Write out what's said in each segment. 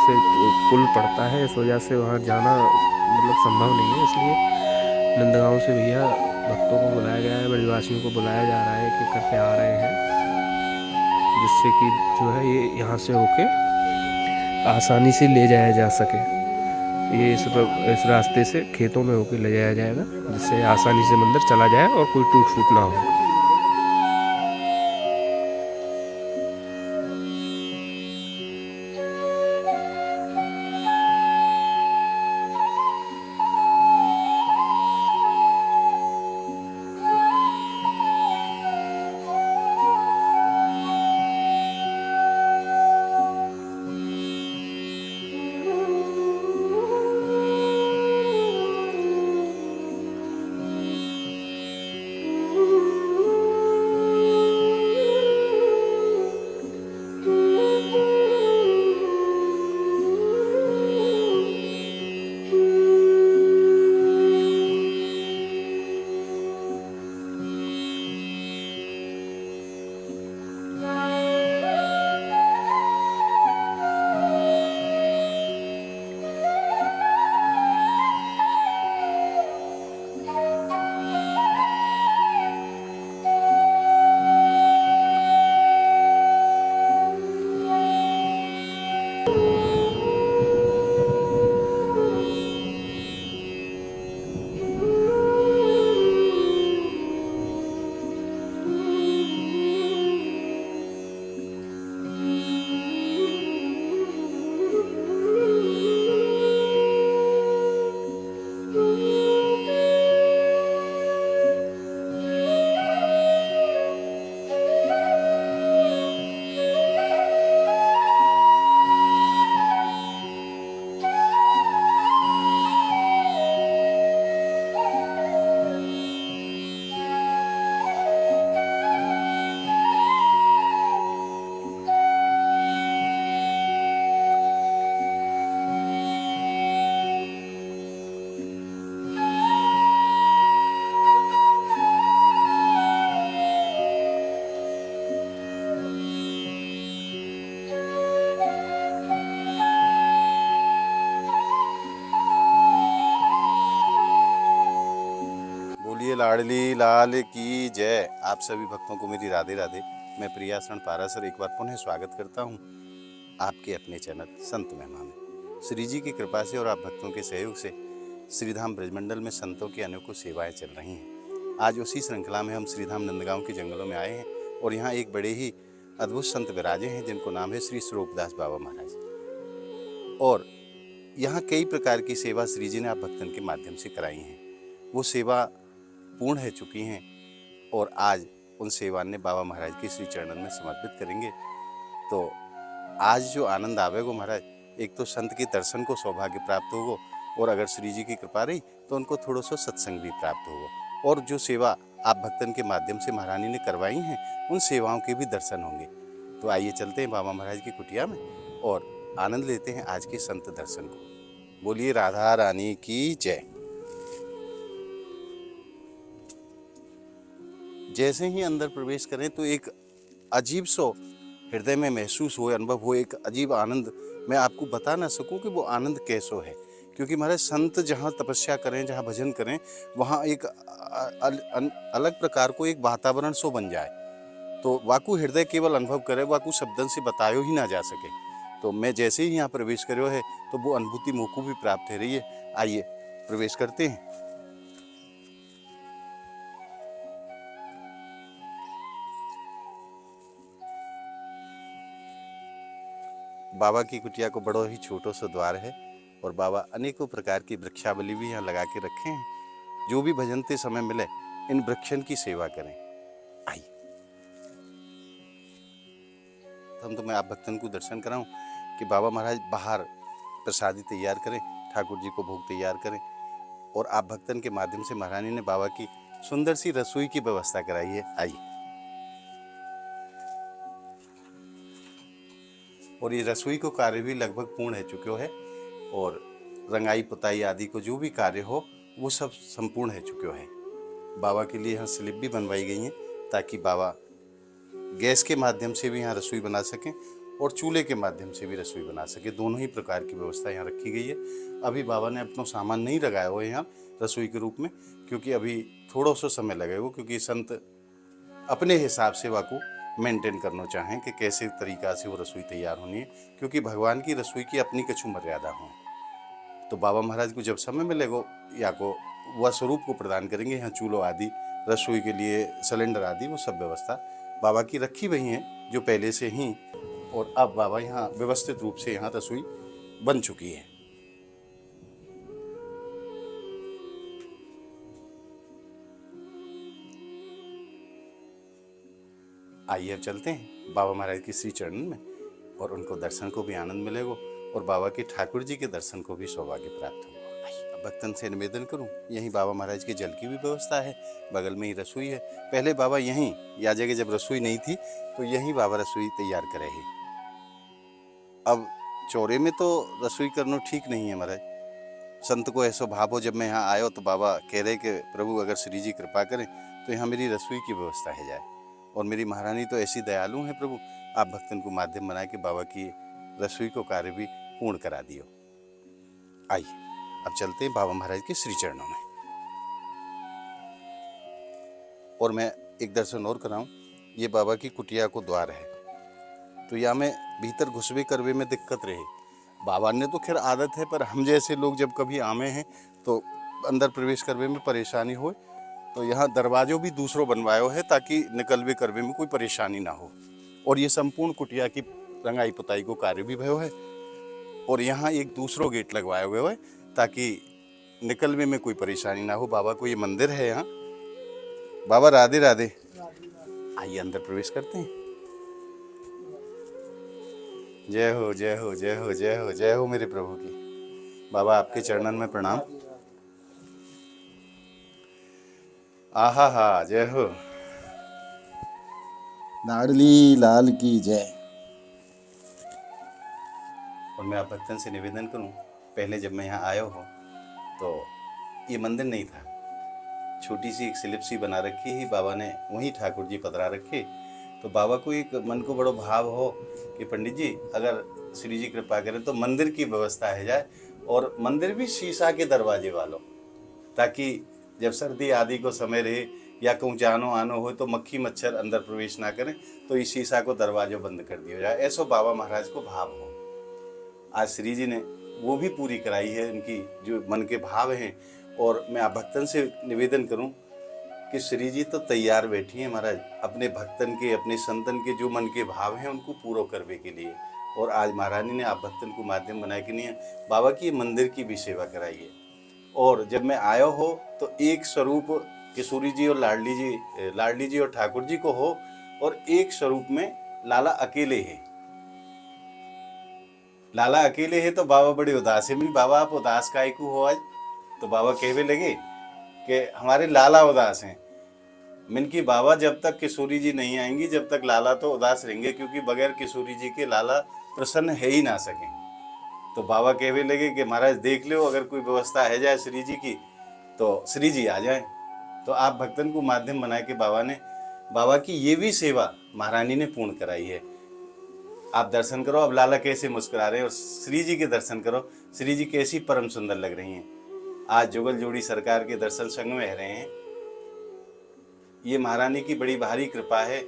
से पुल पड़ता है, इस वजह से वहाँ जाना मतलब संभव नहीं है। इसलिए नंदगांव से भैया भक्तों को बुलाया गया है, ब्रजवासियों को बुलाया जा रहा है कि करके आ रहे हैं, जिससे कि जो है ये यहाँ से होके आसानी से ले जाया जा सके। ये इस रास्ते से खेतों में होके ले जाया जाएगा, जिससे आसानी से मंदिर चला जाए और कोई टूट फूट ना हो। बोलिए लाडली लाल की जय। आप सभी भक्तों को मेरी राधे राधे। मैं प्रियासरण पारासर एक बार पुनः स्वागत करता हूं आपके अपने चैनल संत महिमा में। श्री जी की कृपा से और आप भक्तों के सहयोग से श्रीधाम ब्रजमंडल में संतों की अनेकों सेवाएं चल रही हैं। आज उसी श्रृंखला में हम श्रीधाम नंदगांव के जंगलों में आए हैं और यहाँ एक बड़े ही अद्भुत संत विराजे हैं, जिनको नाम है श्री स्वरूपदास बाबा महाराज। और यहाँ कई प्रकार की सेवा श्री जी ने आप भक्तन के माध्यम से कराई हैं। वो सेवा पूर्ण हो चुकी हैं और आज उन सेवा ने बाबा महाराज के श्री चरणन में समर्पित करेंगे। तो आज जो आनंद आवेगो महाराज, एक तो संत के दर्शन को सौभाग्य प्राप्त होगा और अगर श्री जी की कृपा रही तो उनको थोड़ा सा सत्संग भी प्राप्त होगा। और जो सेवा आप भक्तन के माध्यम से महारानी ने करवाई हैं, उन सेवाओं के भी दर्शन होंगे। तो आइए चलते हैं बाबा महाराज की कुटिया में और आनंद लेते हैं आज के संत दर्शन को। बोलिए राधा रानी की जय। जैसे ही अंदर प्रवेश करें तो एक अजीब सो हृदय में महसूस हो, अनुभव हो, एक अजीब आनंद। मैं आपको बता ना सकूं कि वो आनंद कैसो है, क्योंकि हमारे संत जहाँ तपस्या करें, जहाँ भजन करें, वहाँ एक अलग प्रकार को एक वातावरण सो बन जाए। तो वाकू हृदय केवल अनुभव करे, वाकू शब्दन से बतायो ही ना जा सके। तो मैं जैसे ही यहाँ प्रवेश करो है तो वो अनुभूति मोको भी प्राप्त हो रही है। आइए प्रवेश करते हैं। बाबा की कुटिया को बड़ो ही छोटो सा द्वार है और बाबा अनेकों प्रकार की वृक्षावली भी यहाँ लगा के रखे हैं। जो भी भजनते समय मिले इन वृक्षन की सेवा करें। आइए तो मैं आप भक्तन को दर्शन कराऊं कि बाबा महाराज बाहर प्रसादी तैयार करें, ठाकुर जी को भोग तैयार करें और आप भक्तन के माध्यम से महारानी ने बाबा की सुंदर सी रसोई की व्यवस्था कराई है। आइए। और ये रसोई को कार्य भी लगभग पूर्ण हो चुके है और रंगाई पुताई आदि को जो भी कार्य हो वो सब संपूर्ण हो चुके है। बाबा के लिए यहाँ स्लिप भी बनवाई गई हैं ताकि बाबा गैस के माध्यम से भी यहाँ रसोई बना सकें और चूल्हे के माध्यम से भी रसोई बना सके। दोनों ही प्रकार की व्यवस्था यहाँ रखी गई है। अभी बाबा ने अपना सामान नहीं लगाया हुआ है यहाँ रसोई के रूप में, क्योंकि अभी थोड़ा सा समय लगेगा, क्योंकि संत अपने हिसाब से वाको मेंटेन करना चाहें कि कैसे तरीका से वो रसोई तैयार होनी है, क्योंकि भगवान की रसोई की अपनी कछु मर्यादा हो। तो बाबा महाराज को जब समय मिलेगा या को वह स्वरूप को प्रदान करेंगे। यहाँ चूल्हो आदि, रसोई के लिए सिलेंडर आदि, वो सब व्यवस्था बाबा की रखी हुई हैं जो पहले से ही। और अब बाबा यहाँ व्यवस्थित रूप से यहाँ रसोई बन चुकी है। आइए अब चलते हैं बाबा महाराज के श्री चरणन में, और उनको दर्शन को भी आनंद मिलेगा और बाबा के ठाकुर जी के दर्शन को भी सौभाग्य प्राप्त होगा। आइए, भक्तन से निवेदन करूं, यहीं बाबा महाराज के जल की भी व्यवस्था है, बगल में ही रसोई है। पहले बाबा यहीं, या जगह जब रसोई नहीं थी तो यहीं बाबा रसोई तैयार करे ही। अब चौरे में तो रसोई करना ठीक नहीं है महाराज। संत को ऐसा भाव हो, जब मैं यहाँ आयो तो बाबा कह रहे कि प्रभु अगर श्री जी कृपा करें तो यहाँ मेरी रसोई की व्यवस्था है जाए। और मेरी महारानी तो ऐसी दयालु है प्रभु, आप भक्तन को माध्यम बना के बाबा की रसोई को कार्य भी पूर्ण करा दियो। आइए अब चलते हैं बाबा महाराज के श्री चरणों में। और मैं एक दर्शन और कराऊं, ये बाबा की कुटिया को द्वार है, तो यहाँ में भीतर घुसवे करवे में दिक्कत रहे। बाबा ने तो खैर आदत है, पर हम जैसे लोग जब कभी आमे हैं तो अंदर प्रवेश करवे में परेशानी हो, तो यहाँ दरवाजों भी दूसरों बनवायो है ताकि निकलवे करवे में कोई परेशानी ना हो। और ये संपूर्ण कुटिया की रंगाई पुताई को कार्य भी भयो है। और यहाँ एक दूसरो गेट लगवाया हुआ है ताकि निकलवे में कोई परेशानी ना हो। बाबा को ये मंदिर है यहाँ। बाबा राधे राधे। आइए अंदर प्रवेश करते हैं। जय हो जय हो जय हो जय हो जय हो मेरे प्रभु की। बाबा आपके चरणन में प्रणाम। आहा हा, जय हो। लाडली लाल की जय। और मैं आप भक्तन से निवेदन करूं, पहले जब मैं यहाँ आया हूँ तो ये मंदिर नहीं था, छोटी सी एक स्लिप सी बना रखी ही बाबा ने, वहीं ठाकुर जी पधरा रखे। तो बाबा को एक मन को बड़ो भाव हो कि पंडित जी अगर श्री जी कृपा करें तो मंदिर की व्यवस्था है जाए, और मंदिर भी शीशा के दरवाजे वालों, ताकि जब सर्दी आदि को समय रहे या कहूँ जानो आनो हो तो मक्खी मच्छर अंदर प्रवेश ना करें, तो इस शीशा को दरवाजों बंद कर दिया जाए। ऐसा बाबा महाराज को भाव हो। आज श्री जी ने वो भी पूरी कराई है, इनकी जो मन के भाव हैं। और मैं आप भक्तन से निवेदन करूं कि श्री जी तो तैयार बैठी हैं महाराज, अपने भक्तन के, अपने संतन के जो मन के भाव हैं उनको पूरा करने के लिए। और आज महारानी ने आप भक्तन को माध्यम बनाए कि नहीं बाबा की मंदिर की भी सेवा कराई है। और जब मैं आया हो तो एक स्वरूप किशोरी जी और लाडली जी और ठाकुर जी को हो, और एक स्वरूप में लाला अकेले है। लाला अकेले है तो बाबा बड़े उदास है। बाबा आप उदास काहे को हो आज? तो बाबा कहवे लगे कि हमारे लाला उदास हैं। मिन की बाबा जब तक किशोरी जी नहीं आएंगी जब तक लाला तो उदास रहेंगे, क्योंकि बगैर किशोरी जी के लाला प्रसन्न है ही ना सके। तो बाबा कहवे लगे कि महाराज देख लो, अगर कोई व्यवस्था है जाए श्री जी की तो श्री जी आ जाए। तो आप भक्तन को माध्यम बना के बाबा की ये भी सेवा महारानी ने पूर्ण कराई है। आप दर्शन करो, अब लाला कैसे मुस्कुरा रहे हैं, और श्री जी के दर्शन करो, श्री जी कैसी परम सुंदर लग रही हैं। आज जुगल जोड़ी सरकार के दर्शन संग में रह रहे हैं। ये महारानी की बड़ी भारी कृपा है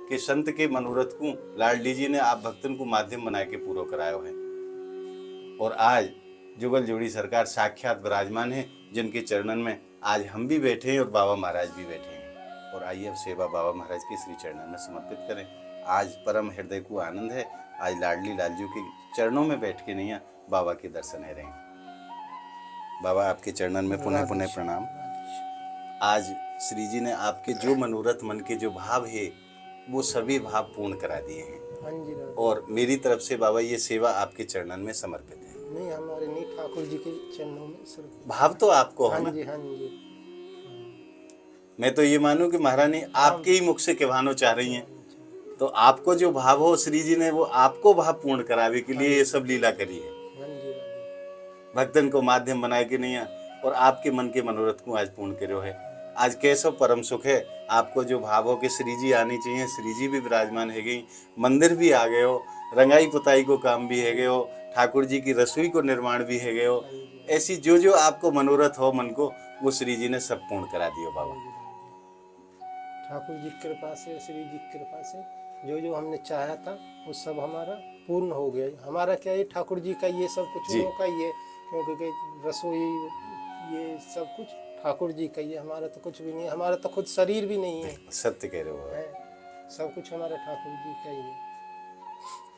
कि संत के मनोरथ को लाडली जी ने आप भक्तन को माध्यम बना के पूरा कराया है। और आज जुगल जोड़ी सरकार साक्षात विराजमान है, जिनके चरणन में आज हम भी बैठे हैं और बाबा महाराज भी बैठे हैं। और आइए अब सेवा बाबा महाराज के श्री चरणन में समर्पित करें। आज परम हृदय को आनंद है, आज लाडली लालजू के चरणों में बैठ के नहीं बाबा के दर्शन है रहे। बाबा आपके चरणन में पुनः पुनः प्रणाम। आज श्री जी ने आपके जो मनोरथ, मन के जो भाव है वो सभी भाव पूर्ण करा दिए हैं। और मेरी तरफ से बाबा ये सेवा आपके चरणन में समर्पित है। नहीं, हमारे नहीं, ठाकुर जी के चरणों में समर्पित। भाव तो आपको हो ना? हाँ जी, हाँ जी। मैं तो ये मानूं कि महारानी आपके ही मुख से कहवाना चाह रही हैं, तो आपको जो भाव हो श्री जी ने वो आपको भाव पूर्ण करावे के लिए ये सब लीला करी है। भक्तन को माध्यम बनाए कि नहीं, और आपके मन के मनोरथ को आज पूर्ण करो है। आज कैसो परम सुख है, आपको जो भाव हो कि श्री जी आनी चाहिए, श्री जी भी विराजमान है गई, मंदिर भी आ गए हो, रंगाई पुताई को काम भी है गए हो, ठाकुर जी की रसोई को निर्माण भी है गए हो। ऐसी जो जो आपको मनोरथ हो मन को, वो श्री जी ने सब पूर्ण करा दियो बाबा। ठाकुर जी की कृपा से, श्री जी की कृपा से जो जो हमने चाहा था वो सब हमारा पूर्ण हो गया। हमारा क्या है, ठाकुर जी का ये सब कुछ जी। उनका ही है, क्योंकि रसोई ये सब कुछ ठाकुर जी का ही है। हमारा तो कुछ भी नहीं है, हमारा तो खुद शरीर भी नहीं है, सत्य कह रहे हो बाबा। सब कुछ हमारा ठाकुर जी का ही है।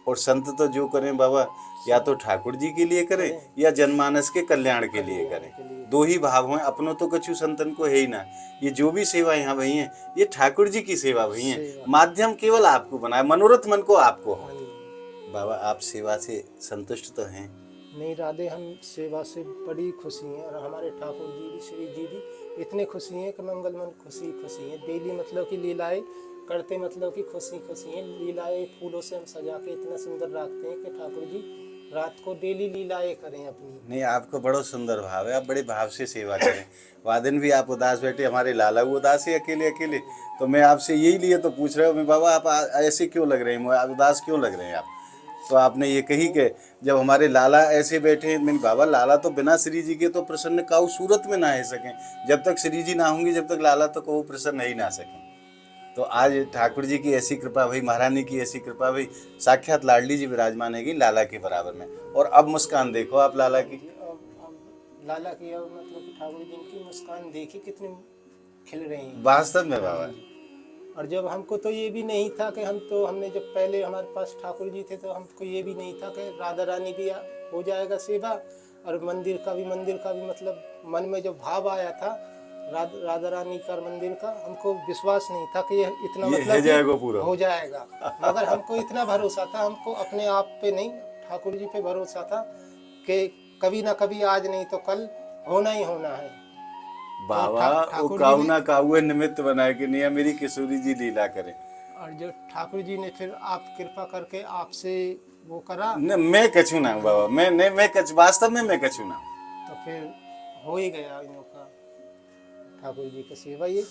और संत तो जो करें बाबा, या तो ठाकुर जी के लिए करें या जनमानस के कल्याण के लिए करें, दो ही भाव हैं। अपनों तो कछु संतन को है ही ना। ये जो भी सेवा यहाँ भई है, ये ठाकुर जी की सेवा भई है। माध्यम केवल आपको बनाया, मनोरथ मन को आपको हो। बाबा आप सेवा से संतुष्ट तो हैं? नहीं राधे, हम सेवा से बड़ी खुशी हैं, और हमारे ठाकुर जी भी, श्री जी भी इतने खुशी हैं कि मंगल मन खुशी खुशी हैं। डेली मतलब की लीलाएं करते, मतलब कि खुशी खुशी हैं। लीलाएं फूलों से हम सजा के इतना सुंदर रखते हैं कि ठाकुर जी रात को डेली लीलाएं करें अपनी। नहीं, आपको बड़ा सुंदर भाव है, आप बड़े भाव से सेवा करें। वादन भी आप उदास बैठे, हमारे लाला वो उदास है अकेले अकेले, तो मैं आपसे यही लिए तो पूछ रहे हो मैं, बाबा आप ऐसे क्यों लग रहे हैं, उदास क्यों लग रहे हैं आप? तो आपने ये कही कि जब हमारे लाला ऐसे बैठे, मैंने बाबा लाला तो बिना श्री जी के तो प्रसन्न काऊ सूरत में ना रह सकें। जब तक श्री जी ना होंगी, जब तक लाला तो को प्रसन्न ही ना सकें। तो आज ठाकुर जी की ऐसी कृपा भाई, महारानी की ऐसी कृपा भाई, साक्षात लाडली जी विराजमान है लाला के बराबर में। और अब मुस्कान देखो आप लाला की, अब लाला की, और मतलब कि ठाकुर जी की मुस्कान देखी कितनी खिल रही है वास्तव में बाबा। और जब हमको तो ये भी नहीं था कि हमने जब पहले हमारे पास ठाकुर जी थे, तो हमको ये भी नहीं था कि राधा रानी भी हो जाएगा सेवा, और मंदिर का भी मतलब मन में जो भाव आया था राधा रानी का मंदिर का, हमको विश्वास नहीं था कि ये इतना मतलब हो जाएगा। मगर हमको इतना भरोसा था, हमको अपने आप पे नहीं, ठाकुर जी पे भरोसा था कि कभी ना कभी, आज नहीं तो कल होना ही होना है। बाबा वो काऊ ना काऊ निमित्त बनाए कि नहीं मेरी किशोरी जी लीला करे। और जो ठाकुर जी ने फिर आप कृपा करके आपसे वो करा न, मैं कछु ना बाबा, मैं कछु, वास्तव में मैं कछु ना। तो फिर हो ही गया इन का ठाकुर जी की सेवा ये।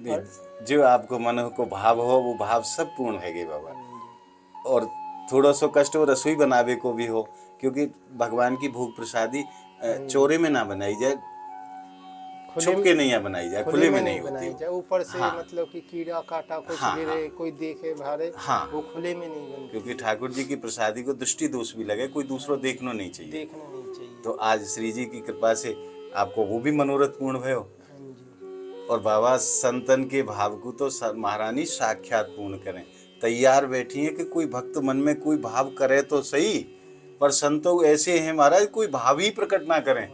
और जो आपको मन को भाव हो, वो भाव सब पूर्ण है बाबा। और थोड़ा सा कष्ट हो रसोई बनावे को भी हो, क्योंकि भगवान की भोग प्रसादी चोरे में ना बनाई जाए, छुप के नहीं बनाई जाए, खुले में नहीं बनाई जाए। ऊपर से मतलब कि कीड़ा काटा कुछ गिरे, कोई देखे भारे, वो खुले में नहीं बनती। क्योंकि ठाकुर जी की प्रसादी को दृष्टि दोष भी लगे, कोई दूसरा देखना नहीं चाहिए। तो आज श्री जी की कृपा से आपको वो भी मनोरथ पूर्ण भयो। और बाबा संतन के भाव को तो महारानी साक्षात पूर्ण करें, तैयार बैठी है कि कोई भक्त मन में कोई भाव करे तो सही, पर संतों ऐसे हैं महाराज, कोई भाव ही प्रकट ना करें।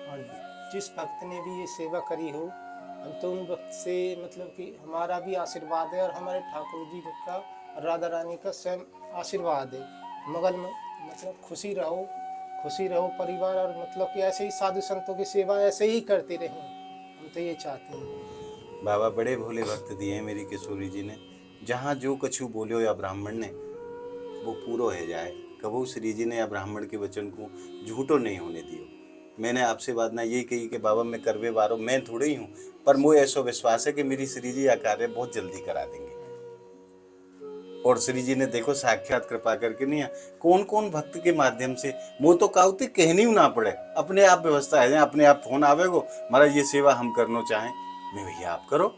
और जिस भक्त ने भी ये सेवा करी हो, हम तो उन भक्त से मतलब कि हमारा भी आशीर्वाद है, और हमारे ठाकुर जी का, राधा रानी का स्वयं आशीर्वाद है। मगर मतलब खुशी रहो परिवार, और मतलब कि ऐसे ही साधु संतों की सेवा ऐसे ही करते रहें, हम तो ये चाहते हैं। बाबा बड़े भोले भक्त दिए हैं मेरी किशोरी जी ने, जहाँ जो कछु बोलो या ब्राह्मण ने वो पूरा है जाए। कबू श्री जी ने या ब्राह्मण के वचन को झूठो नहीं होने दियो। मैंने आपसे बात ना यही कही कि बाबा मैं करवे बारो, मैं थोड़े ही हूँ, पर मुझे ऐसा विश्वास है कि मेरी श्री जी यह कार्य बहुत जल्दी करा देंगे। और श्री जी ने देखो साक्षात कृपा करके नहीं, कौन कौन भक्त के माध्यम से, वो तो काउते कहनी ना पड़े, अपने आप व्यवस्था है, अपने आप फोन आवेगो, महाराज ये सेवा हम करना चाहें, मैं भैया आप करो।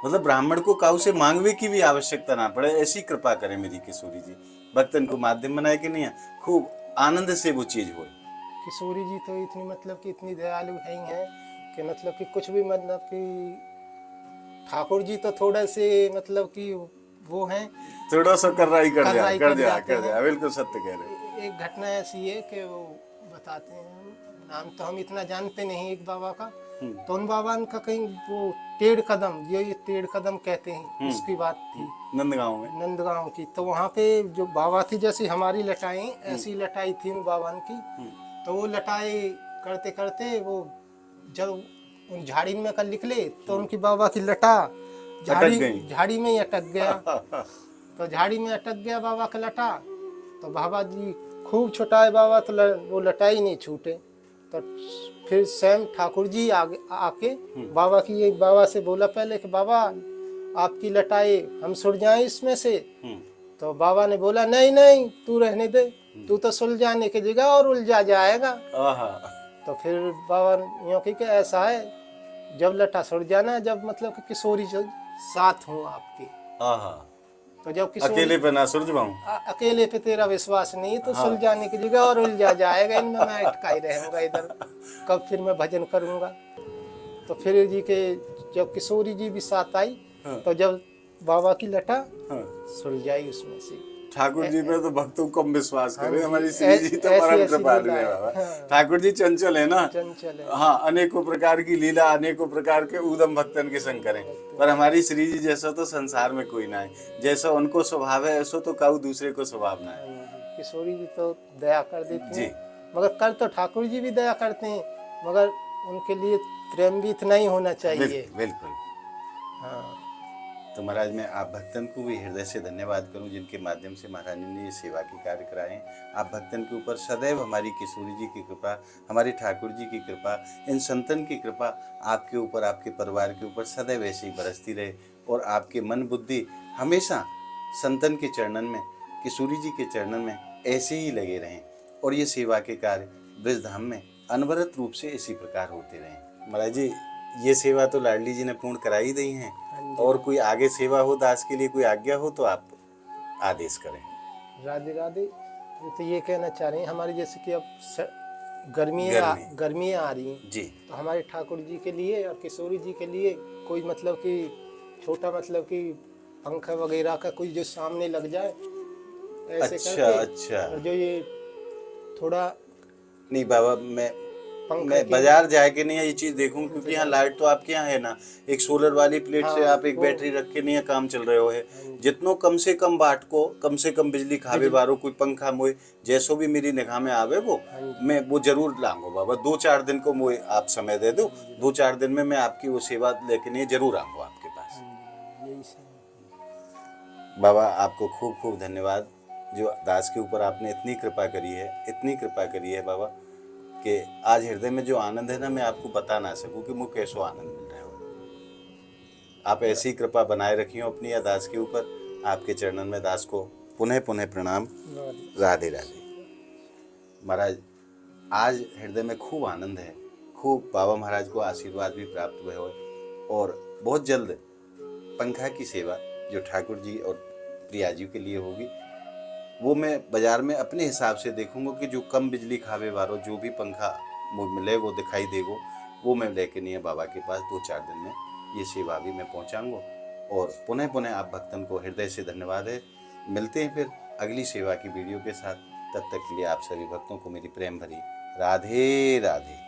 मतलब ब्राह्मण को काऊ से मांगवे की भी आवश्यकता ना पड़े, ऐसी कृपा करे मेरी किशोरी जी। भक्तन को माध्यम बनाए कि नहीं, खूब आनंद से वो चीज हो। किशोरी जी तो इतनी मतलब कि इतनी दयालु है कि मतलब कि कुछ भी मतलब कि ठाकुर जी तो थोड़ा से मतलब कि वो हैं, थोड़ा सा कर जा, बिल्कुल सत्य कह रहे। एक घटना ऐसी है कि वो बताते हैं, नाम तो हम इतना जानते नहीं एक बाबा का, तो उन बाबा का कहीं वो टेढ़ कदम, ये टेढ़ कदम कहते हैं, उसकी बात थी नंदगांव की। तो वहाँ पे जो बाबा थी, जैसी हमारी लटाई ऐसी लटाई थी उन बाबा की। तो वो लटाई करते करते वो जब उन झाड़ी में कर निकले, तो उनकी बाबा की लटा झाड़ी में ही अटक गया। तो झाड़ी में अटक गया बाबा का लटा, तो बाबा जी खूब छुटाए बाबा, तो वो लटाई नहीं छूटे। तो फिर स्वयं ठाकुर जी आके बाबा से बोला पहले कि बाबा आपकी लटाए हम सुड़ जाएं इसमें से। तो बाबा ने बोला नहीं नहीं तू रहने दे, तू तो सुलझाने की जगह और उलझा जाएगा। तो फिर बाबा यूँ की ऐसा है, जब लटा सुड़ जाना, जब मतलब कि किशोरी साथ हूँ आपके, तो जब अकेले पे ना सुलझ पाऊं, अकेले पे तेरा विश्वास नहीं तो सुलझाने की जगह और उलझा जाएगा, इनमें मैं अटका ही रहूंगा इधर, कब फिर मैं भजन करूंगा। तो फिर जी के जब किशोरी जी भी साथ आई, तो जब बाबा की लटा सुलझाई उसमें से। ठाकुर जी में तो भक्तों को कम विश्वास करे, हमारी श्री जी तो ऐसी परम ऐसी कृपालु लीला है है। बाबा। हाँ। ठाकुर जी चंचल है ना, चंचल है। हाँ, अनेकों प्रकार की लीला, अनेकों प्रकार के उदम भक्तन के संग करें, पर हमारी श्री जी जैसा तो संसार में कोई ना है। जैसा उनको स्वभाव है ऐसा तो काऊ दूसरे को स्वभाव ना है। किशोरी जी तो दया कर देती जी। हैं, मगर कर तो ठाकुर जी भी दया करते हैं, मगर उनके लिए प्रेम भी इतना ही होना चाहिए। बिल्कुल बिल्कुल। हाँ। तो महाराज मैं आप भक्तन को भी हृदय से धन्यवाद करूं, जिनके माध्यम से महाराज ने ये सेवा के कार्य कराए हैं। आप भक्तन के ऊपर सदैव हमारी किशोरी जी की कृपा, हमारे ठाकुर जी की कृपा, इन संतन की कृपा आपके ऊपर, आपके परिवार के ऊपर सदैव ऐसे ही बरसती रहे, और आपके मन बुद्धि हमेशा संतन के चरणन में, किशोरी जी के चरणन में ऐसे ही लगे रहें, और ये सेवा के कार्य ब्रजधाम में अनवरत रूप से इसी प्रकार होते रहें। महाराज जी ये सेवा तो लाडली जी ने पूर्ण कराई दी है, और कोई आगे सेवा हो दास के लिए, कोई आज्ञा हो तो आप आदेश करें। राधे राधे। हम तो ये कहना चाह रहे हैं, हमारी जैसे कि अब गर्मियाँ आ रही हैं जी, तो हमारे ठाकुर जी के लिए और किशोरी जी के लिए कोई मतलब कि छोटा मतलब कि पंखा वगैरह का कोई जो सामने लग जाए ऐसे अच्छा करके। अच्छा। और जो ये थोड़ा नहीं बाबा, मैं बाजार जाके नहीं ये चीज देखूं, क्योंकि यहाँ लाइट तो आपके यहाँ है ना, एक सोलर वाली प्लेट से आप एक बैटरी रख के नहीं है काम चल रहे हो है। जितनो कम से कम बाट को, कम से कम बिजली खावे बारो कोई पंखा मोए जैसो भी मेरी निगाह में आवे वो मैं वो जरूर लाऊंगा बाबा। 2-4 दिन को मोए आप समय दे दो, 2-4 दिन में मैं आपकी वो सेवा लेके नहीं जरूर आऊंगा आपके पास। बाबा आपको खूब खूब धन्यवाद, जो दास के ऊपर आपने इतनी कृपा करी है, इतनी कृपा करी है बाबा, कि आज हृदय में जो आनंद है ना, मैं आपको बता ना सकूं कि मुझे कैसा आनंद मिल रहा है। आप ऐसी कृपा बनाए रखियो अपनी या दास के ऊपर। आपके चरणन में दास को पुनः पुनः प्रणाम। राधे राधे। महाराज आज हृदय में खूब आनंद है, खूब बाबा महाराज को आशीर्वाद भी प्राप्त हुए, और बहुत जल्द पंखा की सेवा जो ठाकुर जी और प्रिया जी के लिए होगी, वो मैं बाजार में अपने हिसाब से देखूंगा कि जो कम बिजली खावे वालों जो भी पंखा मिले वो दिखाई देगो, वो मैं लेके नहीं है बाबा के पास। 2-4 दिन में ये सेवा भी मैं पहुंचाऊंगा, और पुनः पुनः आप भक्तन को हृदय से धन्यवाद है। मिलते हैं फिर अगली सेवा की वीडियो के साथ, तब तक के लिए आप सभी भक्तों को मेरी प्रेम भरी राधे राधे।